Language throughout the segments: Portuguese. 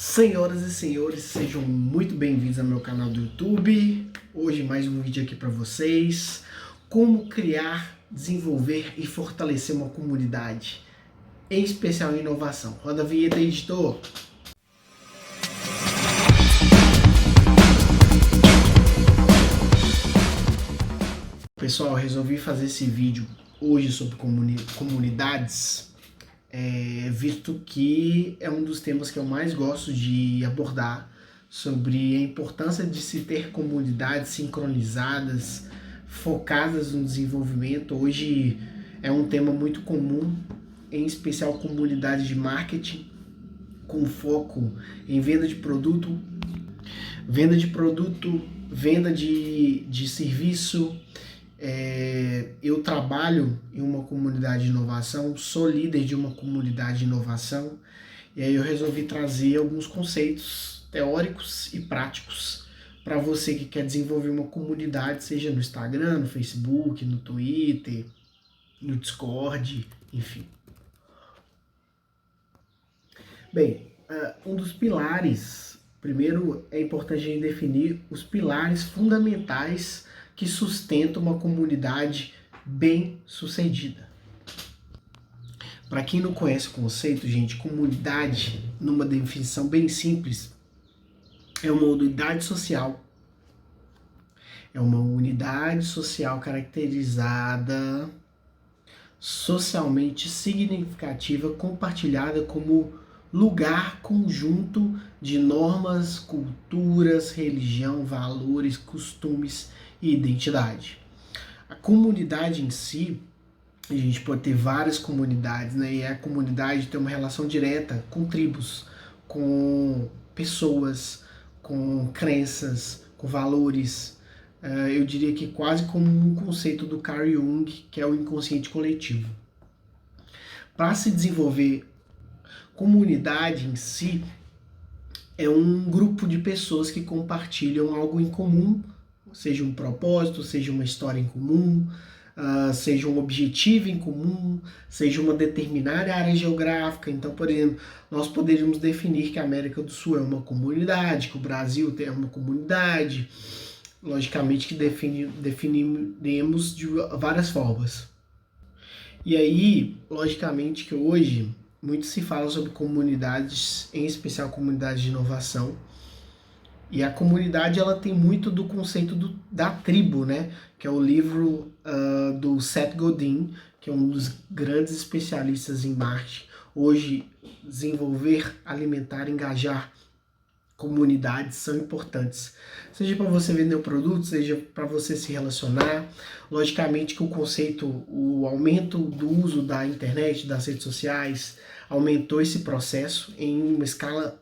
Senhoras e senhores, sejam muito bem-vindos ao meu canal do YouTube. Hoje mais um vídeo aqui para vocês. Como criar, desenvolver e fortalecer uma comunidade, em especial em inovação. Roda a vinheta, editor. Pessoal, resolvi fazer esse vídeo hoje sobre comunidades, visto que é um dos temas que eu mais gosto de abordar, sobre a importância de se ter comunidades sincronizadas, focadas no desenvolvimento. Hoje é um tema muito comum, em especial comunidades de marketing, com foco em venda de produto, venda de serviço. Eu trabalho em uma comunidade de inovação, sou líder de uma comunidade de inovação, e aí eu resolvi trazer alguns conceitos teóricos e práticos para você que quer desenvolver uma comunidade, seja no Instagram, no Facebook, no Twitter, no Discord, enfim. Bem, um dos pilares, primeiro é importante a gente definir os pilares fundamentais que sustentam uma comunidade bem-sucedida. Para quem não conhece o conceito, gente, comunidade, numa definição bem simples, é uma unidade social. É uma unidade social caracterizada, socialmente significativa, compartilhada como lugar conjunto de normas, culturas, religião, valores, costumes e identidade. A comunidade em si, a gente pode ter várias comunidades, né? E a comunidade tem uma relação direta com tribos, com pessoas, com crenças, com valores. Eu diria que quase como um conceito do Carl Jung, que é o inconsciente coletivo. Para se desenvolver comunidade em si, é um grupo de pessoas que compartilham algo em comum, seja um propósito, seja uma história em comum, seja um objetivo em comum, seja uma determinada área geográfica. Então, por exemplo, nós poderíamos definir que a América do Sul é uma comunidade, que o Brasil é uma comunidade, logicamente que definiremos de várias formas. E aí, logicamente que hoje muito se fala sobre comunidades, em especial comunidades de inovação. E a comunidade, ela tem muito do conceito da tribo, né? Que é o livro do Seth Godin, que é um dos grandes especialistas em marketing. Hoje, desenvolver, alimentar, engajar comunidades são importantes. Seja para você vender o produto, seja para você se relacionar. Logicamente que o conceito, o aumento do uso da internet, das redes sociais, aumentou esse processo em uma escala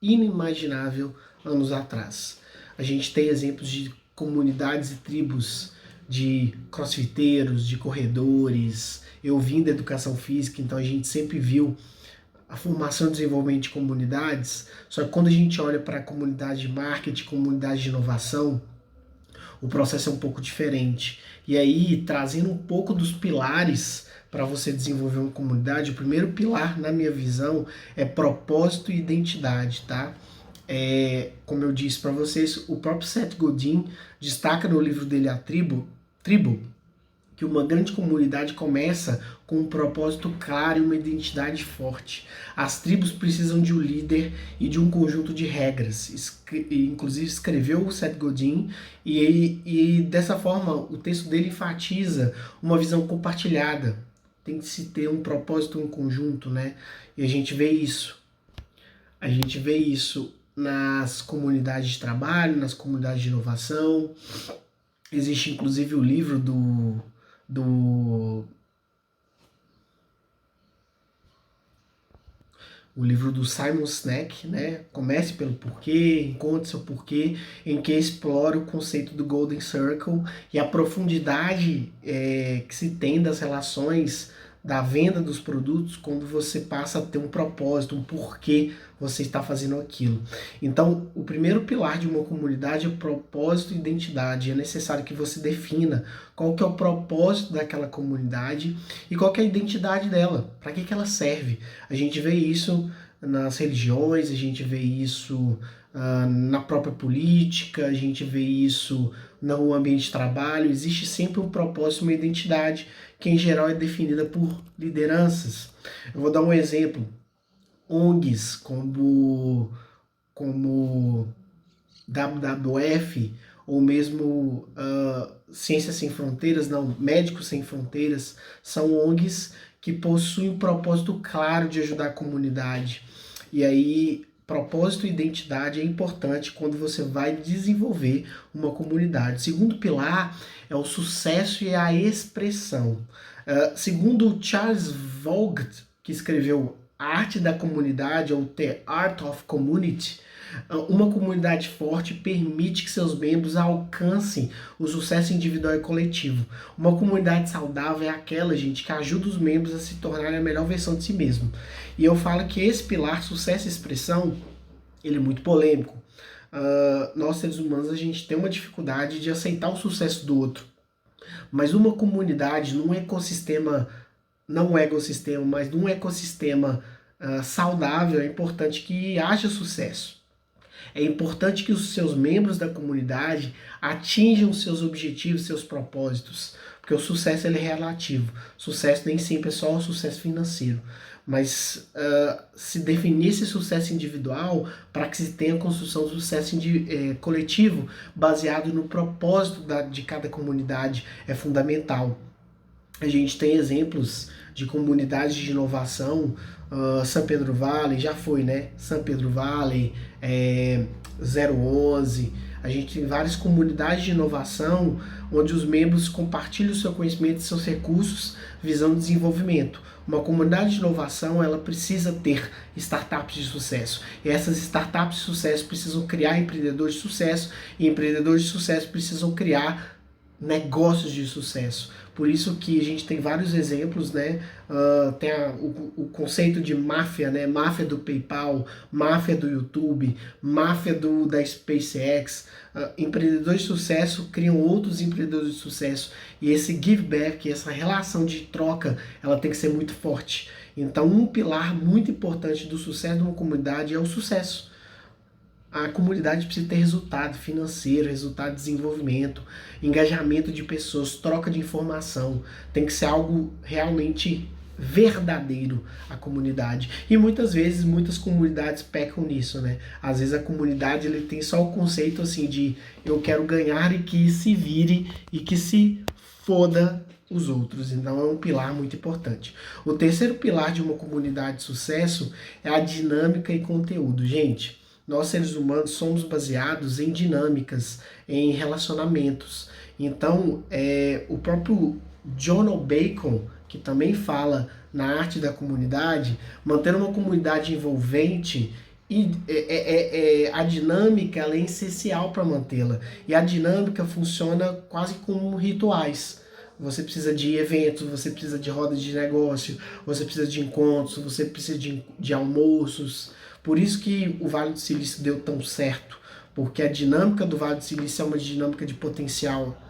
inimaginável anos atrás. A gente tem exemplos de comunidades e tribos de crossfiteiros, de corredores. Eu vim da educação física, então a gente sempre viu a formação e desenvolvimento de comunidades. Só que quando a gente olha para a comunidade de marketing, comunidade de inovação, o processo é um pouco diferente. E aí, trazendo um pouco dos pilares para você desenvolver uma comunidade, o primeiro pilar, na minha visão, é propósito e identidade, tá? Como eu disse para vocês, o próprio Seth Godin destaca no livro dele A Tribo, que uma grande comunidade começa com um propósito claro e uma identidade forte. As tribos precisam de um líder e de um conjunto de regras. Inclusive escreveu o Seth Godin, e dessa forma o texto dele enfatiza uma visão compartilhada. Tem que se ter um propósito em conjunto, né? E a gente vê isso. A gente vê isso nas comunidades de trabalho, nas comunidades de inovação. Existe inclusive o livro o livro do Simon Sinek, né? Comece pelo porquê, encontre seu porquê, em que explora o conceito do Golden Circle e a profundidade que se tem das relações da venda dos produtos quando você passa a ter um propósito, um porquê você está fazendo aquilo. Então, o primeiro pilar de uma comunidade é propósito e identidade. É necessário que você defina qual que é o propósito daquela comunidade e qual que é a identidade dela, para que ela serve. A gente vê isso nas religiões, a gente vê isso na própria política, a gente vê isso no ambiente de trabalho. Existe sempre um propósito, uma identidade que em geral é definida por lideranças. Eu vou dar um exemplo. ONGs como WWF ou mesmo Ciências Sem Fronteiras, não, Médicos Sem Fronteiras, são ONGs que possuem um propósito claro de ajudar a comunidade. E aí, propósito e identidade é importante quando você vai desenvolver uma comunidade. O segundo pilar é o sucesso e a expressão. Segundo Charles Vogt, que escreveu A Arte da Comunidade, ou The Art of Community, uma comunidade forte permite que seus membros alcancem o sucesso individual e coletivo. Uma comunidade saudável é aquela, gente, que ajuda os membros a se tornarem a melhor versão de si mesmo. E eu falo que esse pilar, sucesso e expressão, ele é muito polêmico. Nós, seres humanos, a gente tem uma dificuldade de aceitar o sucesso do outro. Mas uma comunidade, num ecossistema, não um ecossistema, mas num ecossistema saudável, é importante que haja sucesso. É importante que os seus membros da comunidade atinjam seus objetivos, seus propósitos, porque o sucesso ele é relativo. Sucesso nem sempre é só o sucesso financeiro, mas se definir esse sucesso individual para que se tenha a construção do sucesso coletivo baseado no propósito de cada comunidade é fundamental. A gente tem exemplos de comunidades de inovação, São Pedro Valley, já foi, né? São Pedro Valley, 011, a gente tem várias comunidades de inovação onde os membros compartilham o seu conhecimento e seus recursos visando desenvolvimento. Uma comunidade de inovação, ela precisa ter startups de sucesso. E essas startups de sucesso precisam criar empreendedores de sucesso, e empreendedores de sucesso precisam criar negócios de sucesso. Por isso que a gente tem vários exemplos, né? Tem o conceito de máfia, né? Máfia do PayPal, máfia do YouTube, máfia da SpaceX. Empreendedores de sucesso criam outros empreendedores de sucesso. E esse give back, essa relação de troca, ela tem que ser muito forte. Então, um pilar muito importante do sucesso de uma comunidade é o sucesso. A comunidade precisa ter resultado financeiro, resultado de desenvolvimento, engajamento de pessoas, troca de informação. Tem que ser algo realmente verdadeiro a comunidade. E muitas vezes, muitas comunidades pecam nisso, né? Às vezes a comunidade ele tem só o conceito assim de eu quero ganhar e que se vire e que se foda os outros. Então é um pilar muito importante. O terceiro pilar de uma comunidade de sucesso é a dinâmica e conteúdo. Gente, nós, seres humanos, somos baseados em dinâmicas, em relacionamentos. Então, o próprio John Bacon, que também fala na arte da comunidade, manter uma comunidade envolvente, e a dinâmica ela é essencial para mantê-la. E a dinâmica funciona quase como rituais. Você precisa de eventos, você precisa de rodas de negócio, você precisa de encontros, você precisa de almoços. Por isso que o Vale do Silício deu tão certo, porque a dinâmica do Vale do Silício é uma dinâmica de potencial.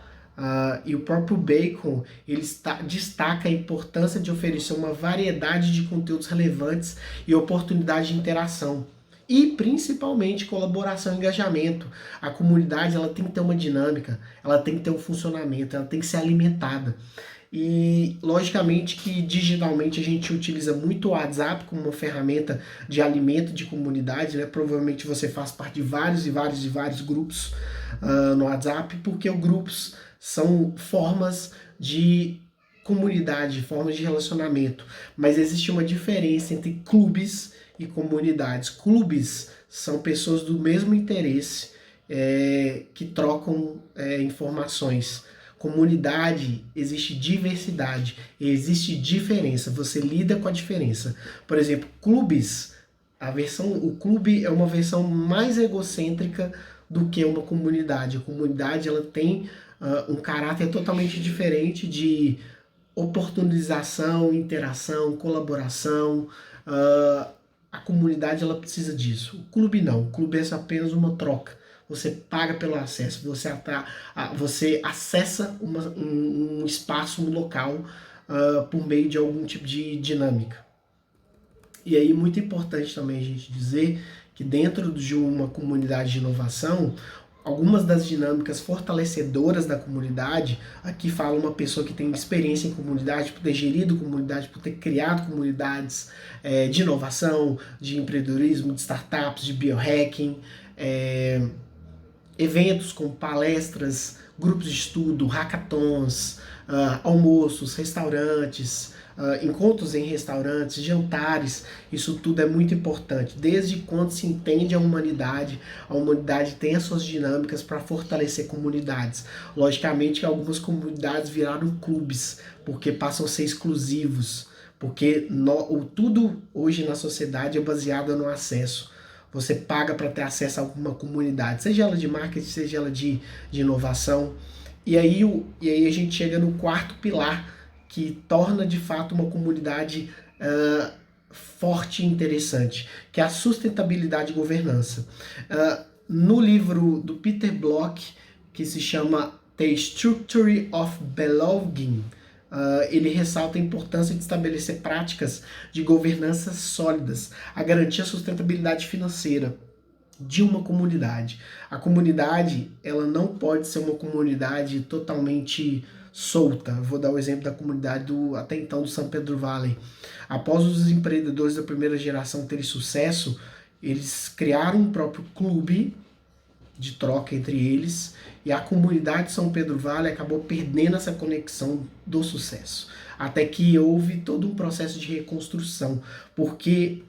E o próprio Bacon ele destaca a importância de oferecer uma variedade de conteúdos relevantes e oportunidade de interação. E principalmente colaboração e engajamento. A comunidade ela tem que ter uma dinâmica, ela tem que ter um funcionamento, ela tem que ser alimentada. E logicamente que digitalmente a gente utiliza muito o WhatsApp como uma ferramenta de alimento de comunidade, né? Provavelmente você faz parte de vários e vários e vários grupos no WhatsApp, porque os grupos são formas de comunidade, formas de relacionamento. Mas existe uma diferença entre clubes e comunidades. Clubes são pessoas do mesmo interesse que trocam informações. Comunidade, existe diversidade, existe diferença, você lida com a diferença. Por exemplo, clubes, o clube é uma versão mais egocêntrica do que uma comunidade. A comunidade ela tem um caráter totalmente diferente de oportunização, interação, colaboração. A comunidade ela precisa disso. O clube não, o clube é apenas uma troca. Você paga pelo acesso, você acessa um espaço, um local por meio de algum tipo de dinâmica. E aí, muito importante também a gente dizer que dentro de uma comunidade de inovação, algumas das dinâmicas fortalecedoras da comunidade, aqui fala uma pessoa que tem experiência em comunidade, por ter gerido comunidade, por ter criado comunidades de inovação, de empreendedorismo, de startups, de biohacking, eventos como palestras, grupos de estudo, hackathons, almoços, restaurantes, encontros em restaurantes, jantares, isso tudo é muito importante. Desde quando se entende a humanidade tem as suas dinâmicas para fortalecer comunidades. Logicamente que algumas comunidades viraram clubes, porque passam a ser exclusivos, porque tudo hoje na sociedade é baseado no acesso. Você paga para ter acesso a alguma comunidade, seja ela de marketing, seja ela de inovação. E aí a gente chega no quarto pilar, que torna de fato uma comunidade forte e interessante, que é a sustentabilidade e governança. No livro do Peter Block, que se chama The Structure of Belonging, ele ressalta a importância de estabelecer práticas de governança sólidas, a garantir a sustentabilidade financeira de uma comunidade. A comunidade, ela não pode ser uma comunidade totalmente solta. Vou dar o exemplo da comunidade até então do São Pedro Valley. Após os empreendedores da primeira geração terem sucesso, eles criaram um próprio clube de troca entre eles, e a comunidade de São Pedro Valley acabou perdendo essa conexão do sucesso. Até que houve todo um processo de reconstrução, porque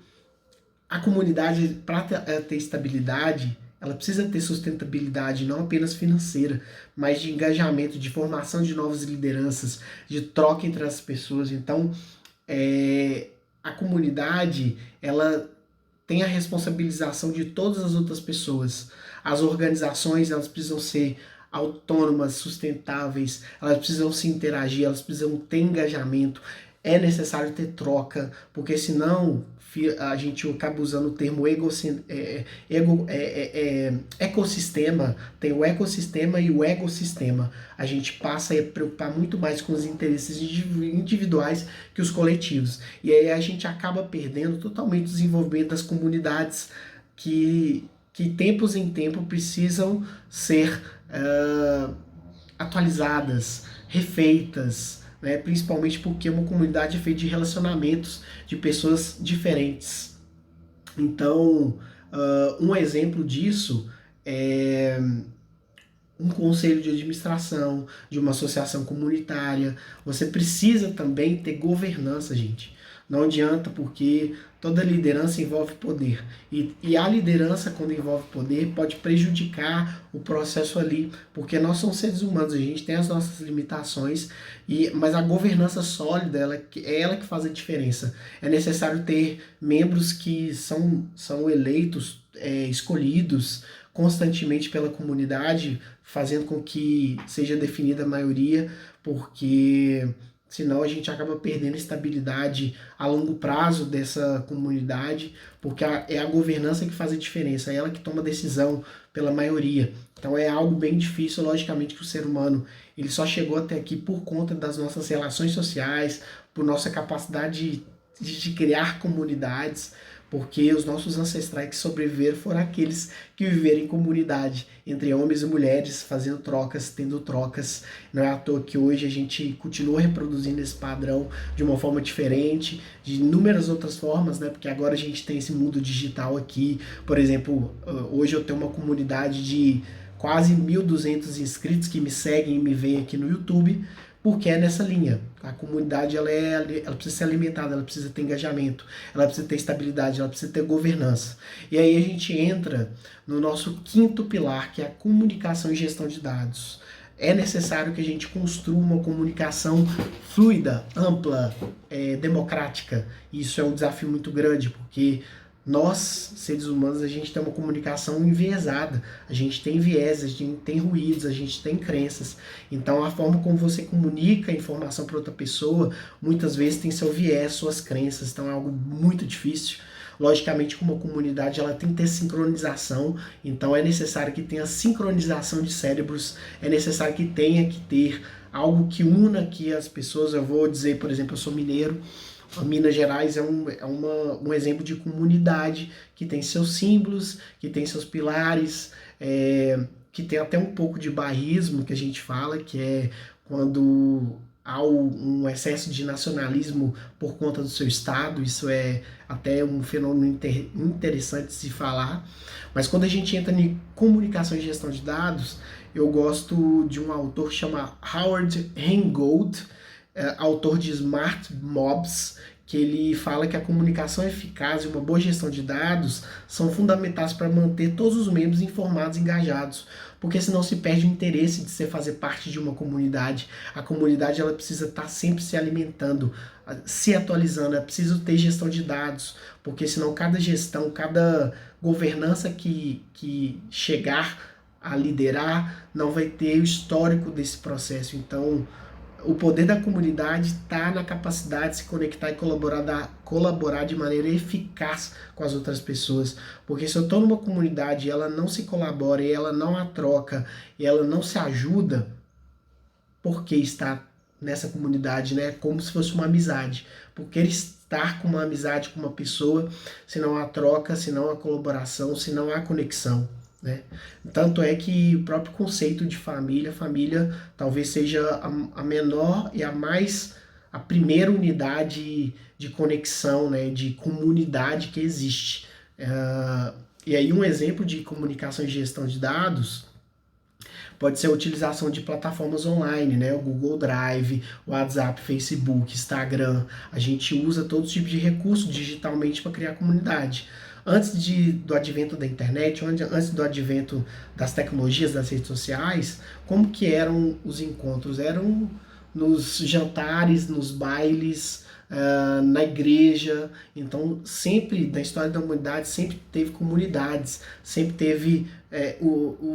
a comunidade, para ter estabilidade, ela precisa ter sustentabilidade não apenas financeira, mas de engajamento, de formação de novas lideranças, de troca entre as pessoas. Então, a comunidade, ela tem a responsabilização de todas as outras pessoas. As organizações, elas precisam ser autônomas, sustentáveis, elas precisam se interagir, elas precisam ter engajamento. É necessário ter troca, porque senão a gente acaba usando o termo ecossistema. Tem o ecossistema e o ecossistema. A gente passa a preocupar muito mais com os interesses individuais que os coletivos. E aí a gente acaba perdendo totalmente o desenvolvimento das comunidades que tempos em tempo precisam ser atualizadas, refeitas, né? Principalmente porque uma comunidade é feita de relacionamentos de pessoas diferentes. Então, um exemplo disso é um conselho de administração, de uma associação comunitária. Você precisa também ter governança, gente. Não adianta, porque toda liderança envolve poder. E a liderança, quando envolve poder, pode prejudicar o processo ali, porque nós somos seres humanos, a gente tem as nossas limitações, mas a governança sólida, é ela que faz a diferença. É necessário ter membros que são eleitos, escolhidos constantemente pela comunidade, fazendo com que seja definida a maioria, porque senão a gente acaba perdendo estabilidade a longo prazo dessa comunidade, porque é a governança que faz a diferença, é ela que toma decisão pela maioria. Então é algo bem difícil, logicamente, que o ser humano ele só chegou até aqui por conta das nossas relações sociais, por nossa capacidade de criar comunidades, porque os nossos ancestrais que sobreviveram foram aqueles que viveram em comunidade, entre homens e mulheres, fazendo trocas, tendo trocas. Não é à toa que hoje a gente continua reproduzindo esse padrão de uma forma diferente, de inúmeras outras formas, né? Porque agora a gente tem esse mundo digital aqui. Por exemplo, hoje eu tenho uma comunidade de quase 1.200 inscritos que me seguem e me veem aqui no YouTube, porque é nessa linha. A comunidade ela precisa ser alimentada, ela precisa ter engajamento, ela precisa ter estabilidade, ela precisa ter governança. E aí a gente entra no nosso quinto pilar, que é a comunicação e gestão de dados. É necessário que a gente construa uma comunicação fluida, ampla, democrática. E isso é um desafio muito grande, porque nós, seres humanos, a gente tem uma comunicação enviesada, a gente tem viés, a gente tem ruídos, a gente tem crenças. Então a forma como você comunica a informação para outra pessoa, muitas vezes tem seu viés, suas crenças, então é algo muito difícil. Logicamente, como uma comunidade, ela tem que ter sincronização, então é necessário que tenha sincronização de cérebros, é necessário que tenha que ter algo que una aqui as pessoas. Eu vou dizer, por exemplo, eu sou mineiro. A Minas Gerais um exemplo de comunidade que tem seus símbolos, que tem seus pilares, que tem até um pouco de bairrismo que a gente fala, que é quando há um excesso de nacionalismo por conta do seu estado. Isso é até um fenômeno interessante de se falar. Mas quando a gente entra em comunicação e gestão de dados, eu gosto de um autor que chama Howard Rheingold, autor de Smart Mobs, que ele fala que a comunicação eficaz e uma boa gestão de dados são fundamentais para manter todos os membros informados e engajados, porque senão se perde o interesse de você fazer parte de uma comunidade. A comunidade ela precisa estar sempre se alimentando, se atualizando, é preciso ter gestão de dados, porque senão cada gestão, cada governança que chegar a liderar não vai ter o histórico desse processo. Então, o poder da comunidade está na capacidade de se conectar e colaborar de maneira eficaz com as outras pessoas. Porque se eu estou numa comunidade e ela não se colabora, e ela não a troca, e ela não se ajuda, por que estar nessa comunidade, né? Como se fosse uma amizade. Por que estar com uma amizade com uma pessoa se não há troca, se não há colaboração, se não há conexão? Né? Tanto é que o próprio conceito de família talvez seja a menor e a primeira unidade de conexão, né, de comunidade que existe. E aí um exemplo de comunicação e gestão de dados pode ser a utilização de plataformas online, né? O Google Drive, o WhatsApp, Facebook, Instagram. A gente usa todo tipo de recurso digitalmente para criar comunidade. Antes do advento da internet, antes do advento das tecnologias, das redes sociais, como que eram os encontros? Eram nos jantares, nos bailes, na igreja. Então, sempre, na história da humanidade, sempre teve comunidades, sempre teve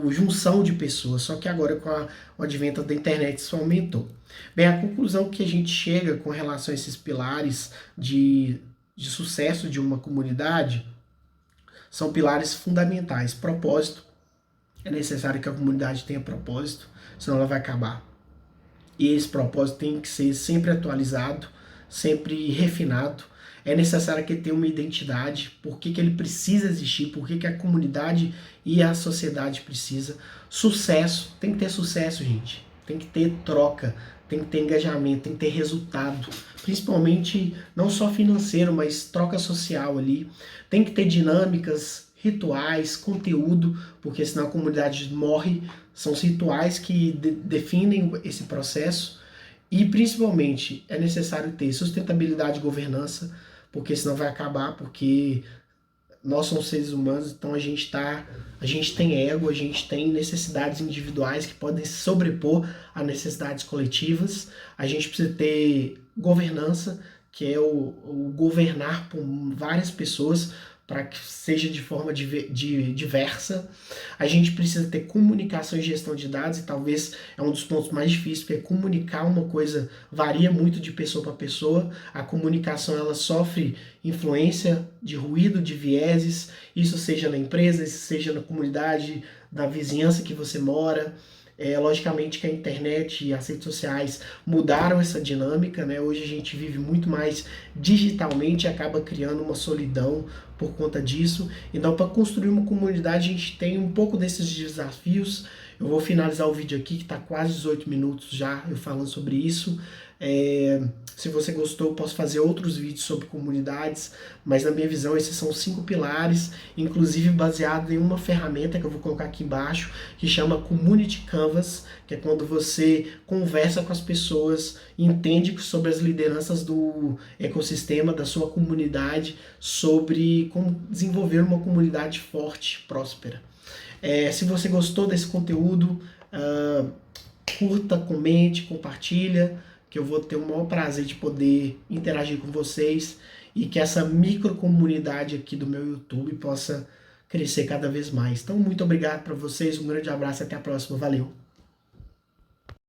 junção de pessoas. Só que agora, com o advento da internet, isso aumentou. Bem, a conclusão que a gente chega com relação a esses pilares de sucesso de uma comunidade são pilares fundamentais. Propósito. É necessário que a comunidade tenha propósito, senão ela vai acabar. E esse propósito tem que ser sempre atualizado, sempre refinado. É necessário que ele tenha uma identidade, por que ele precisa existir, por que a comunidade e a sociedade precisa. Sucesso. Tem que ter sucesso, gente. Tem que ter troca, tem que ter engajamento, tem que ter resultado. Principalmente, não só financeiro, mas troca social ali. Tem que ter dinâmicas, rituais, conteúdo, porque senão a comunidade morre. São os rituais que definem esse processo. E principalmente é necessário ter sustentabilidade e governança, porque senão vai acabar, porque nós somos seres humanos, então a gente tem ego, a gente tem necessidades individuais que podem se sobrepor a necessidades coletivas. A gente precisa ter governança, que é o governar por várias pessoas, para que seja de forma diversa. A gente precisa ter comunicação e gestão de dados, e talvez é um dos pontos mais difíceis, porque comunicar uma coisa varia muito de pessoa para pessoa. A comunicação ela sofre influência de ruído, de vieses, isso seja na empresa, isso seja na comunidade, na vizinhança que você mora. Logicamente que a internet e as redes sociais mudaram essa dinâmica, né? Hoje a gente vive muito mais digitalmente e acaba criando uma solidão por conta disso. Então, para construir uma comunidade, a gente tem um pouco desses desafios. Eu vou finalizar o vídeo aqui, que está quase 18 minutos já eu falando sobre isso. Se você gostou, eu posso fazer outros vídeos sobre comunidades, mas na minha visão esses são 5 pilares, inclusive baseado em uma ferramenta que eu vou colocar aqui embaixo, que chama Community Canvas, que é quando você conversa com as pessoas, entende sobre as lideranças do ecossistema, da sua comunidade, sobre como desenvolver uma comunidade forte, próspera. Se você gostou desse conteúdo, curta, comente, compartilha, que eu vou ter o maior prazer de poder interagir com vocês e que essa micro comunidade aqui do meu YouTube possa crescer cada vez mais. Então, muito obrigado para vocês, um grande abraço e até a próxima. Valeu!